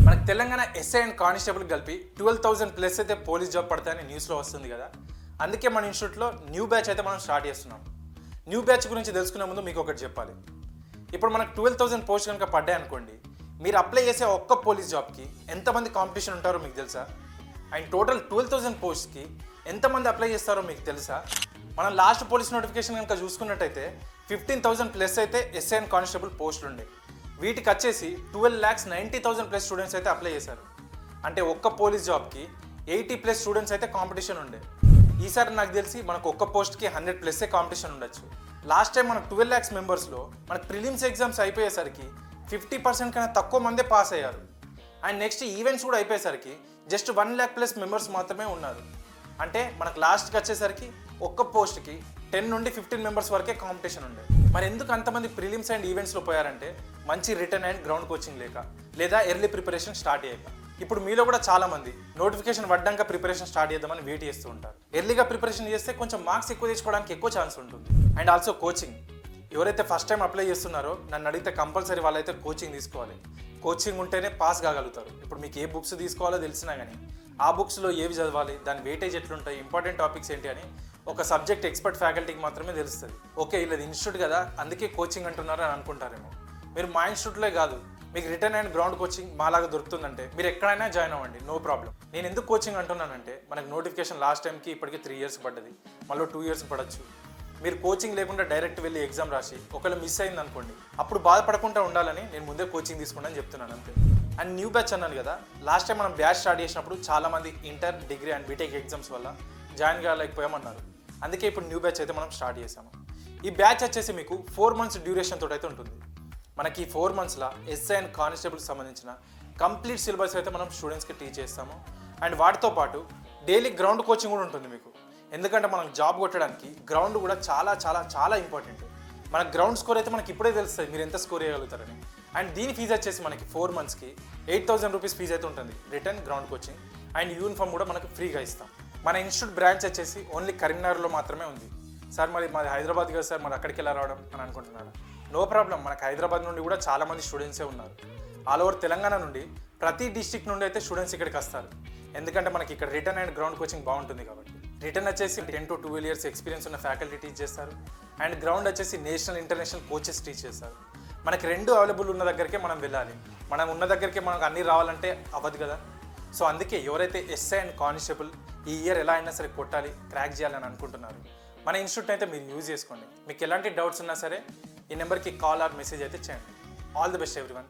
మనకు Telangana SI and constable కలిపి 12,000 plus అయితే పోలీస్ జాబ్ పడతాయని న్యూస్లో వస్తుంది కదా. అందుకే మన ఇన్స్టిట్యూట్లో న్యూ బ్యాచ్ అయితే మనం స్టార్ట్ చేస్తున్నాం. న్యూ బ్యాచ్ గురించి తెలుసుకునే ముందు మీకు ఒకటి చెప్పాలి. ఇప్పుడు మనకు 12,000 పోస్ట్ కనుక పడ్డాయి అనుకోండి, మీరు అప్లై చేసే ఒక్క పోలీస్ జాబ్కి ఎంతమంది కాంపిటీషన్ ఉంటారో మీకు తెలుసా? అండ్ టోటల్ 12,000 పోస్ట్కి ఎంతమంది అప్లై చేస్తారో మీకు తెలుసా? మనం లాస్ట్ పోలీస్ నోటిఫికేషన్ కనుక చూసుకున్నట్టయితే 15,000 ప్లస్ అయితే ఎస్ఐ అండ్ కానిస్టేబుల్ పోస్టులు ఉండే. వీటికి వచ్చేసి 12,90,000 ప్లస్ స్టూడెంట్స్ అయితే అప్లై చేశారు. అంటే ఒక్క పోలీస్ జాబ్కి 80 ప్లస్ స్టూడెంట్స్ అయితే కాంపిటీషన్ ఉండే. ఈసారి నాకు తెలిసి మనకు ఒక్క పోస్ట్కి 100 ప్లస్సే కాంపిటీషన్ ఉండొచ్చు. లాస్ట్ టైం మనకు 12 lakhs మెంబర్స్లో మనకు ప్రిలిమ్స్ ఎగ్జామ్స్ అయిపోయేసరికి 50% కన్నా తక్కువ మందే పాస్ అయ్యారు. అండ్ నెక్స్ట్ ఈవెంట్స్ కూడా అయిపోయేసరికి జస్ట్ 1 lakh ప్లస్ మెంబర్స్ మాత్రమే ఉన్నారు. అంటే మనకు లాస్ట్కి వచ్చేసరికి ఒక్క పోస్ట్కి 10 నుండి 15 మెంబర్స్ వరకే కాంపిటీషన్ ఉండే. మరి ఎందుకు అంతమంది ప్రిలిమ్స్ అండ్ ఈవెంట్స్లో పోయారంటే మంచి రిటర్న్ అండ్ గ్రౌండ్ కోచింగ్ లేక, లేదా ఎర్లీ ప్రిపరేషన్ స్టార్ట్ అయ్యాక. ఇప్పుడు మీలో కూడా చాలా మంది నోటిఫికేషన్ పడ్డాక ప్రిపరేషన్ స్టార్ట్ చేద్దామని వెయిట్ చేస్తూ ఉంటారు. ఎర్లీగా ప్రిపరేషన్ చేస్తే కొంచెం మార్క్స్ ఎక్కువ తెచ్చుకోవడానికి ఎక్కువ ఛాన్స్ ఉంటుంది. And also coaching. ఎవరైతే ఫస్ట్ టైం అప్లై చేస్తున్నారో నన్ను అడిగితే కంపల్సరీ వాళ్ళైతే కోచింగ్ తీసుకోవాలి. కోచింగ్ ఉంటేనే పాస్ కాగలుగుతారు. ఇప్పుడు మీకు ఏ బుక్స్ తీసుకోవాలో తెలిసినా కానీ ఆ బుక్స్లో ఏవి చదవాలి, దాని వెయిటేజ్ ఎట్లుంటాయి, ఇంపార్టెంట్ టాపిక్స్ ఏంటి అని ఒక సబ్జెక్ట్ ఎక్స్పర్ట్ ఫ్యాకల్టీకి మాత్రమే తెలుస్తుంది. ఓకే, ఇలా ఇన్స్టిట్యూట్ కదా అందుకే కోచింగ్ అంటున్నారు అని అనుకుంటారేమో. మీరు మా ఇన్స్టిట్యూట్లో కాదు, మీకు రిటర్న్ అండ్ గ్రౌండ్ కోచింగ్ మాలాగా దొరుకుతుందంటే మీరు ఎక్కడైనా జాయిన్ అవ్వండి, నో ప్రాబ్లం. నేను ఎందుకు కోచింగ్ అంటున్నానంటే మనకు నోటిఫికేషన్ లాస్ట్ టైంకి ఇప్పటికీ 3 years పడ్డది, మళ్ళీ 2 years పడవచ్చు. మీరు కోచింగ్ లేకుండా డైరెక్ట్ వెళ్ళి ఎగ్జామ్ రాసి ఒకవేళ మిస్ అయింది అనుకోండి, అప్పుడు బాధపడకుండా ఉండాలని నేను ముందే కోచింగ్ తీసుకున్నాను చెప్తున్నాను అంతే. అండ్ న్యూ బ్యాచ్ అన్నాను కదా, లాస్ట్ టైం మనం బ్యాచ్ స్టార్ట్ చేసినప్పుడు చాలామంది inter, degree and BTech exams వల్ల జాయిన్ కాలేకపోయామన్నారు. అందుకే ఇప్పుడు న్యూ బ్యాచ్ అయితే మనం స్టార్ట్ చేసాము. ఈ బ్యాచ్ వచ్చేసి మీకు 4 months డ్యూరేషన్ తోటి అయితే ఉంటుంది. మనకి 4 monthsలో ఎస్ఐ అండ్ కానిస్టేబుల్కి సంబంధించిన కంప్లీట్ సిలబస్ అయితే మనం స్టూడెంట్స్కి టీచ్ చేస్తాము. అండ్ వాటితో పాటు డైలీ గ్రౌండ్ కోచింగ్ కూడా ఉంటుంది మీకు. ఎందుకంటే మనం జాబ్ కొట్టడానికి గ్రౌండ్ కూడా చాలా చాలా చాలా ఇంపార్టెంట్. మన గ్రౌండ్ స్కోర్ అయితే మనకి ఇప్పుడే తెలుస్తుంది మీరు ఎంత స్కోర్ చేయగలుగుతారని. అండ్ దీని ఫీజు వచ్చేసి మనకి 4 monthsకి 8,000 రూపీస్ ఫీజు అయితే ఉంటుంది, return, ground coaching and uniform కూడా మనకు ఫ్రీగా ఇస్తాం. మన ఇన్స్టిట్యూట్ బ్రాంచ్ వచ్చేసి ఓన్లీ కరీంనగర్లో మాత్రమే ఉంది. సార్ మరి మాది హైదరాబాద్ కదా సార్, మరి అక్కడికి ఎలా రావడం అని అనుకుంటున్నారు. నో ప్రాబ్లం, మనకు హైదరాబాద్ నుండి కూడా చాలామంది స్టూడెంట్సే ఉన్నారు. ఆల్ ఓవర్ తెలంగాణ నుండి ప్రతి డిస్ట్రిక్ట్ నుండి అయితే స్టూడెంట్స్ ఇక్కడికి వస్తారు. ఎందుకంటే మనకి ఇక్కడ రిటర్న్ అండ్ గ్రౌండ్ కోచింగ్ బాగుంటుంది కాబట్టి. రిటర్న్ వచ్చేసి 10 to 12 years ఎక్స్పీరియన్స్ ఉన్న ఫ్యాకల్టీ టీచ్ చేస్తారు. అండ్ గ్రౌండ్ వచ్చేసి నేషనల్, ఇంటర్నేషనల్ కోచెస్ టీచ్ చేస్తారు. మనకి 2 అవైలబుల్ ఉన్న దగ్గరికే మనం వెళ్ళాలి. మనం ఉన్న దగ్గరికే మనకు అన్నీ రావాలంటే అవ్వదు కదా. సో అందుకే ఎవరైతే ఎస్ఐ అండ్ కానిస్టేబుల్ ఈ ఇయర్ ఎలా అయినా సరే కొట్టాలి, క్రాక్ చేయాలని అనుకుంటున్నారు, మన ఇన్స్టిట్యూట్ అయితే మీరు యూజ్ చేసుకోండి. మీకు ఎలాంటి డౌట్స్ ఉన్నా సరే ఈ నెంబర్కి కాల్ ఆర్ మెసేజ్ అయితే చేయండి. All the best everyone.